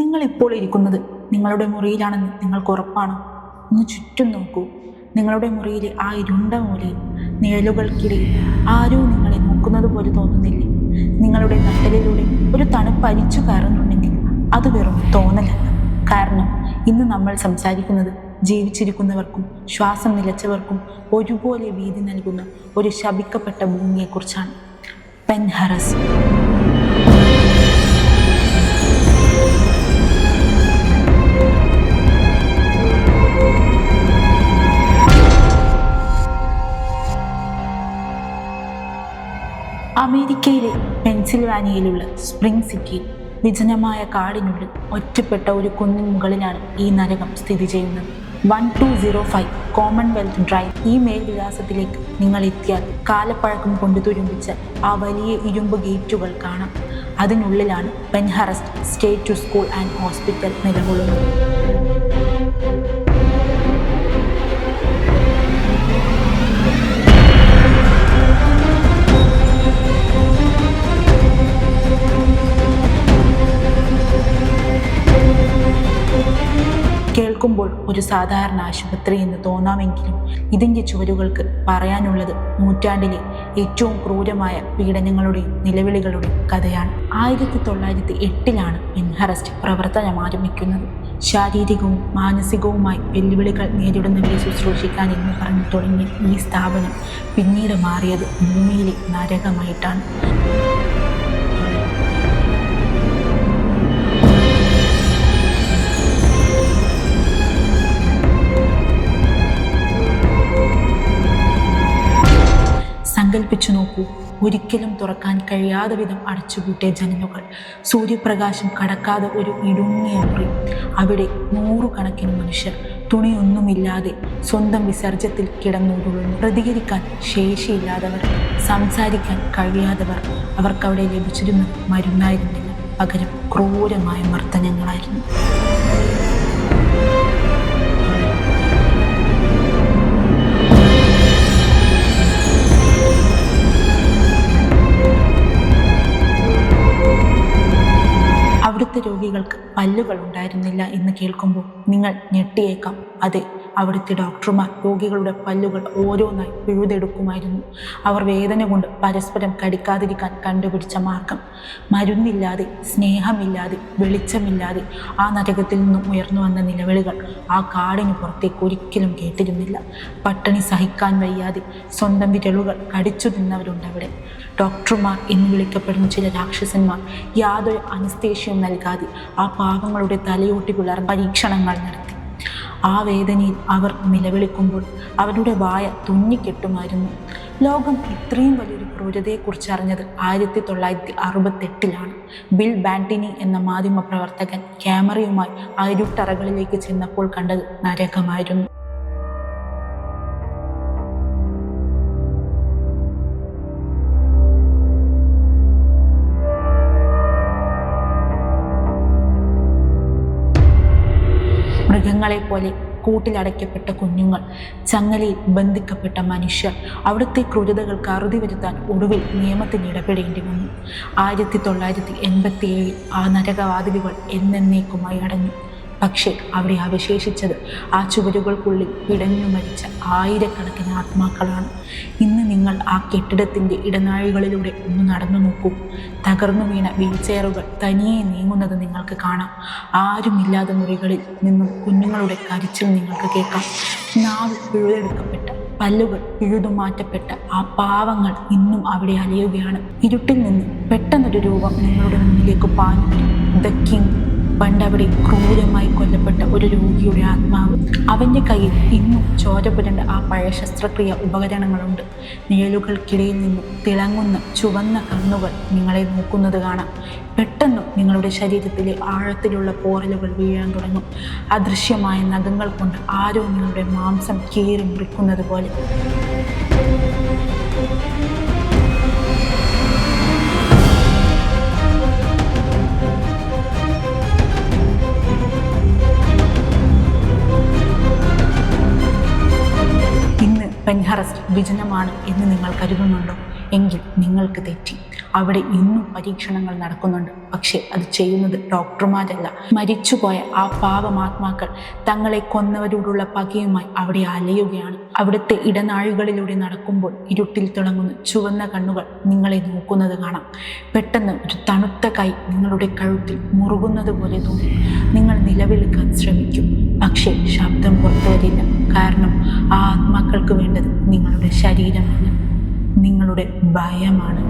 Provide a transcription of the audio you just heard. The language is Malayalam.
നിങ്ങളിപ്പോൾ ഇരിക്കുന്നത് നിങ്ങളുടെ മുറിയിലാണെന്ന് നിങ്ങൾക്ക് ഉറപ്പാണോ? ഒന്ന് ചുറ്റും നോക്കൂ. നിങ്ങളുടെ മുറിയിലെ ആ ഇരുണ്ട മൂലയിൽ നിഴലുകൾക്കിടയിൽ ആരോ നിങ്ങളെ നോക്കുന്നത് പോലെ തോന്നുന്നില്ലേ? നിങ്ങളുടെ നട്ടലിലൂടെ ഒരു തണുപ്പ് അരിച്ചു കയറുന്നുണ്ടെങ്കിൽ അത് വെറും തോന്നലല്ല. കാരണം ഇന്ന് നമ്മൾ സംസാരിക്കുന്നത് ജീവിച്ചിരിക്കുന്നവർക്കും ശ്വാസം നിലച്ചവർക്കും ഒരുപോലെ വീതി നൽകുന്ന ഒരു ശപിക്കപ്പെട്ട ഭൂമിയെക്കുറിച്ചാണ്. പെൻഹറസ്. അമേരിക്കയിലെ പെൻസിൽവാനിയയിലുള്ള സ്പ്രിംഗ് സിറ്റിയിൽ വിജനമായ കാടിനുള്ളിൽ ഒറ്റപ്പെട്ട ഒരു കുന്നിൻ മുകളിലാണ് ഈ നരകം സ്ഥിതി ചെയ്യുന്നത്. 1205 കോമൺവെൽത്ത് ഡ്രൈവ്. ഈ മേൽവിലാസത്തിലേക്ക് നിങ്ങൾ എത്തിയാൽ കാലപ്പഴക്കം കൊണ്ട് തുരുമ്പിച്ച ആ വലിയ ഇരുമ്പ് ഗേറ്റുകൾ കാണാം. അതിനുള്ളിലാണ് പെൻഹറസ്റ്റ് സ്റ്റേറ്റ് സ്കൂൾ ആൻഡ് ഹോസ്പിറ്റൽ നിലകൊള്ളുന്നത്. കേൾക്കുമ്പോൾ ഒരു സാധാരണ ആശുപത്രി എന്ന് തോന്നാമെങ്കിലും ഇതിൻ്റെ ചുവരുകൾക്ക് പറയാനുള്ളത് നൂറ്റാണ്ടിലെ ഏറ്റവും ക്രൂരമായ പീഡനങ്ങളുടെയും നിലവിളികളുടെയും കഥയാണ്. 1908 പെൻഹറസ്റ്റ് പ്രവർത്തനം ആരംഭിക്കുന്നത്. ശാരീരികവും മാനസികവുമായി വെല്ലുവിളികൾ നേരിടുന്നവരെ ശുശ്രൂഷിക്കാൻ എന്ന് പറഞ്ഞു തുടങ്ങിയ ഈ സ്ഥാപനം പിന്നീട് മാറിയത് ഭൂമിയിലെ നരകമായിട്ടാണ്. സങ്കൽപ്പിച്ചു നോക്കൂ, ഒരിക്കലും തുറക്കാൻ കഴിയാതെ വിധം അടച്ചുപൂട്ടിയ ജനലുകൾ, സൂര്യപ്രകാശം കടക്കാതെ ഒരു ഇടുങ്ങിയ മുറി. അവിടെ നൂറുകണക്കിന് മനുഷ്യർ തുണിയൊന്നുമില്ലാതെ സ്വന്തം വിസർജ്യത്തിൽ കിടന്നുരുളുന്നു. പ്രതികരിക്കാൻ ശേഷിയില്ലാത്തവർ, സംസാരിക്കാൻ കഴിയാത്തവർ. അവർക്കവിടെ ലഭിച്ചിരുന്നത് മരുന്നായിരുന്നില്ല, പകരം ക്രൂരമായ മർദ്ദനങ്ങളായിരുന്നു. അവിടുത്തെ രോഗികൾക്ക് പല്ലുകൾ ഉണ്ടായിരുന്നില്ല എന്ന് കേൾക്കുമ്പോൾ നിങ്ങൾ ഞെട്ടിയേക്കാം. അതെ, അവിടുത്തെ ഡോക്ടർമാർ രോഗികളുടെ പല്ലുകൾ ഓരോന്നായി പിഴുതെടുക്കുമായിരുന്നു. അവർ വേദന കൊണ്ട് പരസ്പരം കടിക്കാതിരിക്കാൻ കണ്ടുപിടിച്ച മാർഗം. മരുന്നില്ലാതെ, സ്നേഹമില്ലാതെ, വെളിച്ചമില്ലാതെ ആ നരകത്തിൽ നിന്നും ഉയർന്നു വന്ന നിലവിളികൾ ആ കാടിന് പുറത്തേക്ക് ഒരിക്കലും കേട്ടിരുന്നില്ല. പട്ടിണി സഹിക്കാൻ വയ്യാതെ സ്വന്തം വിരലുകൾ കടിച്ചു തിന്നവരുണ്ടവിടെ. ഡോക്ടർമാർ എന്ന് വിളിക്കപ്പെടുന്ന ചില രാക്ഷസന്മാർ യാതൊരു അനസ്തേഷ്യയും നൽകാതെ ആ പാവങ്ങളുടെ തലയോട്ടി പിളർന്ന പരീക്ഷണങ്ങൾ നടത്തി. ആ വേദനയിൽ അവർ നിലവിളിക്കുമ്പോൾ അവരുടെ വായ തുന്നിക്കെട്ടുമായിരുന്നു. ലോകം ഇത്രയും വലിയൊരു ക്രൂരതയെക്കുറിച്ച് അറിഞ്ഞത് 1968 ബിൽ ബാന്റിനി എന്ന മാധ്യമ പ്രവർത്തകൻ ക്യാമറയുമായി ഇരുട്ടറകളിലേക്ക് ചെന്നപ്പോൾ കണ്ടത് നരകമായിരുന്നു. മൃഗങ്ങളെപ്പോലെ കൂട്ടിലടയ്ക്കപ്പെട്ട കുഞ്ഞുങ്ങൾ, ചങ്ങലയിൽ ബന്ധിക്കപ്പെട്ട മനുഷ്യർ. അവിടുത്തെ ക്രൂരതകൾക്ക് അറുതി വരുത്താൻ ഒടുവിൽ നിയമത്തിന് ഇടപെടേണ്ടി വന്നു. 1987 ആ നരകവാതിലുകൾ എന്നേക്കുമായി അടഞ്ഞു. പക്ഷേ അവിടെ അവശേഷിച്ചത് ആ ചുവരുകൾക്കുള്ളിൽ പിടഞ്ഞു മരിച്ച ആയിരക്കണക്കിന് ആത്മാക്കളാണ്. ഇന്ന് നിങ്ങൾ ആ കെട്ടിടത്തിൻ്റെ ഇടനാഴികളിലൂടെ ഒന്ന് നടന്നു നോക്കൂ. തകർന്നു വീണ വീൽചെയറുകൾ തനിയെ നീങ്ങുന്നത് നിങ്ങൾക്ക് കാണാം. ആരുമില്ലാത്ത മുറികളിൽ നിന്നും കുഞ്ഞുങ്ങളുടെ കരച്ചിൽ നിങ്ങൾക്ക് കേൾക്കാം. നാവ് പിഴുതെടുക്കപ്പെട്ട, പല്ലുകൾ പിഴുതുമാറ്റപ്പെട്ട ആ പാവങ്ങൾ ഇന്നും അവിടെ അലയുകയാണ്. ഇരുട്ടിൽ നിന്ന് പെട്ടെന്നൊരു രൂപം നിങ്ങളുടെ മുന്നിലേക്ക് പാഞ്ഞു വരും. The king. പണ്ടവിടെ ക്രൂരമായി കൊല്ലപ്പെട്ട ഒരു രോഗിയുടെ ആത്മാവ്. അവൻ്റെ കയ്യിൽ ഇന്നും ചോര പുരണ്ട ആ പഴയ ശസ്ത്രക്രിയ ഉപകരണങ്ങളുണ്ട്. നിഴലുകൾക്കിടയിൽ നിന്നും തിളങ്ങുന്ന ചുവന്ന കണ്ണുകൾ നിങ്ങളെ നോക്കുന്നത് കാണാം. പെട്ടെന്ന് നിങ്ങളുടെ ശരീരത്തിലെ ആഴത്തിലുള്ള പോറലുകൾ വീഴാൻ തുടങ്ങും. അദൃശ്യമായ നഖങ്ങൾ കൊണ്ട് ആരോ നിങ്ങളുടെ മാംസം കീറി മുറിക്കുന്നത് പോലെ. പെൻഹറസ്റ്റ് വിജനമാണ് എന്ന് നിങ്ങൾ കരുതുന്നുണ്ടോ? എങ്കിൽ നിങ്ങൾക്ക് തെറ്റി. അവിടെ ഇന്നും പരീക്ഷണങ്ങൾ നടക്കുന്നുണ്ട്. പക്ഷെ അത് ചെയ്യുന്നത് ഡോക്ടർമാരല്ല. മരിച്ചുപോയ ആ പാവമാത്മാക്കൾ തങ്ങളെ കൊന്നവരോടുള്ള പകയുമായി അവിടെ അലയുകയാണ്. അവിടുത്തെ ഇടനാഴികളിലൂടെ നടക്കുമ്പോൾ ഇരുട്ടിൽ തിളങ്ങുന്ന ചുവന്ന കണ്ണുകൾ നിങ്ങളെ നോക്കുന്നത് കാണാം. പെട്ടെന്ന് ഒരു തണുത്ത കൈ നിങ്ങളുടെ കഴുത്തിൽ മുറുകുന്നത് പോലെ തോന്നും. നിങ്ങൾ നിലവിളിക്കാൻ ശ്രമിക്കും, പക്ഷേ ശബ്ദം പുറത്തു വരില്ല. കാരണം ആ ആത്മാക്കൾക്ക് വേണ്ടത് നിങ്ങളുടെ ശരീരമല്ല, നിങ്ങളുടെ ഭയമാണ്.